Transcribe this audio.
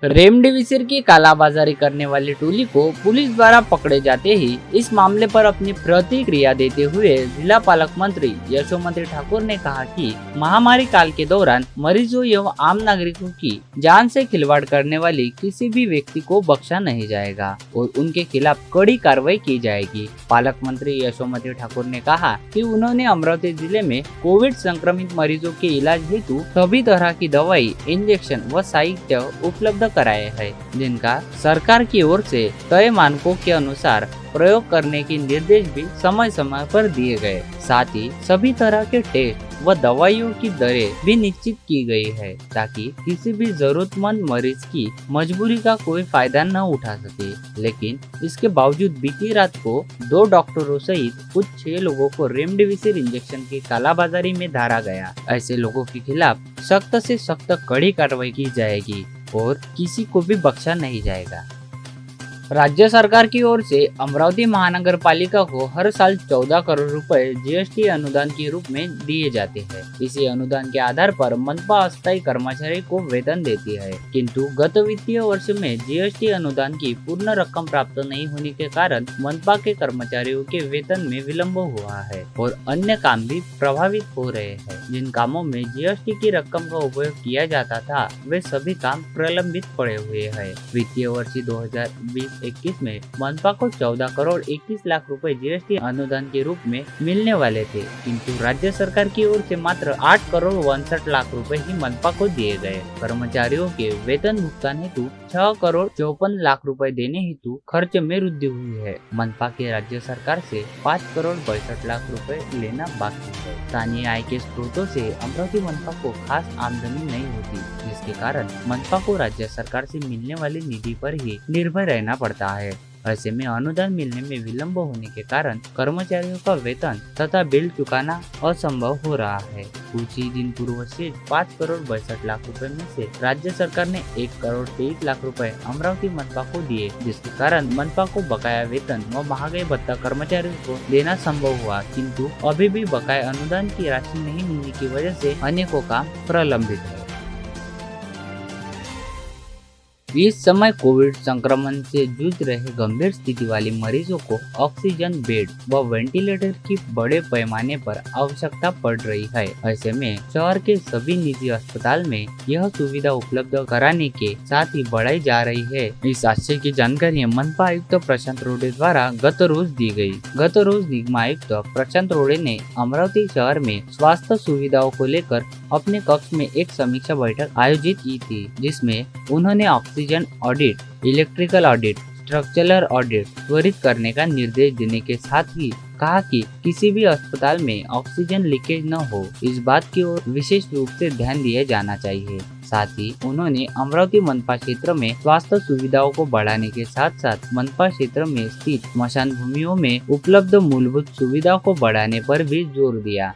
Remdesivir की कालाबाजारी करने वाली टोली को पुलिस द्वारा पकड़े जाते ही इस मामले पर अपनी प्रतिक्रिया देते हुए जिला पालक मंत्री यशोमती ठाकुर ने कहा कि महामारी काल के दौरान मरीजों एवं आम नागरिकों की जान से खिलवाड़ करने वाली किसी भी व्यक्ति को बख्शा नहीं जाएगा और उनके खिलाफ कड़ी कार्रवाई की जाएगी। पालक मंत्री यशोमती ठाकुर ने कहा कि उन्होंने अमरावती जिले में कोविड संक्रमित मरीजों के इलाज हेतु सभी तरह की दवाई, इंजेक्शन व साहित्य उपलब्ध कराए हैं, जिनका सरकार की ओर से तय मानकों के अनुसार प्रयोग करने के निर्देश भी समय समय पर दिए गए। साथ ही सभी तरह के टेस्ट व दवाइयों की दरें भी निश्चित की गई है ताकि किसी भी जरूरतमंद मरीज की मजबूरी का कोई फायदा न उठा सके। लेकिन इसके बावजूद बीती रात को 2 डॉक्टरों सहित कुछ 6 लोगों को रेमडेसिविर इंजेक्शन की कालाबाजारी में धरा गया। ऐसे लोगों के खिलाफ सख्त से सख्त कड़ी कार्रवाई की जाएगी और किसी को भी बख्शा नहीं जाएगा। राज्य सरकार की ओर से अमरावती महानगर पालिका को हर साल 14 करोड़ रुपए जीएसटी अनुदान के रूप में दिए जाते हैं। इसी अनुदान के आधार पर मनपा अस्थायी कर्मचारी को वेतन देती है, किंतु गत वित्तीय वर्ष में जीएसटी अनुदान की पूर्ण रकम प्राप्त नहीं होने के कारण मनपा के कर्मचारियों के वेतन में विलम्ब हुआ है और अन्य काम भी प्रभावित हो रहे हैं। जिन कामों में जीएसटी की रकम का उपयोग किया जाता था वे सभी काम प्रलंबित पड़े हुए हैं। वित्तीय वर्ष 2020-21 में मनपा को 14 करोड़ 21 लाख रुपए जीएसटी अनुदान के रूप में मिलने वाले थे, किंतु राज्य सरकार की ओर से मात्र 8 करोड़ 62 लाख रुपए ही मनपा को दिए गए। कर्मचारियों के वेतन भुगतान हेतु 6 करोड़ 54 लाख रुपए देने हेतु खर्च में वृद्धि हुई है। मनपा के राज्य सरकार से 5 करोड़ 62 लाख रुपए लेना बाकी है। स्थानीय आय के स्रोतों से अमरावती मनपा को खास आमदनी नहीं होती, जिसके कारण मनपा को राज्य सरकार से मिलने वाली निधि पर ही निर्भर रहना पड़ता है। ऐसे में अनुदान मिलने में विलंब होने के कारण कर्मचारियों का वेतन तथा बिल चुकाना असंभव हो रहा है। कुछ ही दिन पूर्व से 5 करोड़ 62 लाख रुपए में से राज्य सरकार ने 1 करोड़ 23 लाख रुपए अमरावती मनपा को दिए, जिसके कारण मनपा को बकाया वेतन व महंगाई भत्ता कर्मचारियों को देना संभव हुआ, किंतु अभी भी बकाया अनुदान की राशि नहीं मिलने की वजह से अनेकों काम प्रलंबित है। इस समय कोविड संक्रमण से जूझ रहे गंभीर स्थिति वाले मरीजों को ऑक्सीजन बेड व वेंटिलेटर की बड़े पैमाने पर आवश्यकता पड़ रही है। ऐसे में शहर के सभी निजी अस्पताल में यह सुविधा उपलब्ध कराने के साथ ही बढ़ाई जा रही है। इस आशय की जानकारी मनपा आयुक्त प्रशांत रोडे द्वारा गत रोज दी गई। गत रोज निगम आयुक्त प्रशांत रोडे ने अमरावती शहर में स्वास्थ्य सुविधाओं को लेकर अपने कक्ष में एक समीक्षा बैठक आयोजित की थी, जिसमें उन्होंने oxygen audit, electrical audit, structural audit त्वरित करने का निर्देश देने के साथ ही कहा कि किसी भी अस्पताल में ऑक्सीजन लीकेज न हो, इस बात की ओर विशेष रूप से ध्यान दिया जाना चाहिए। साथ ही उन्होंने अमरावती मनपा क्षेत्र में स्वास्थ्य सुविधाओं को बढ़ाने के साथ साथ मनपा क्षेत्र में स्थित स्मशान भूमियों में उपलब्ध मूलभूत सुविधाओं को बढ़ाने पर भी जोर दिया।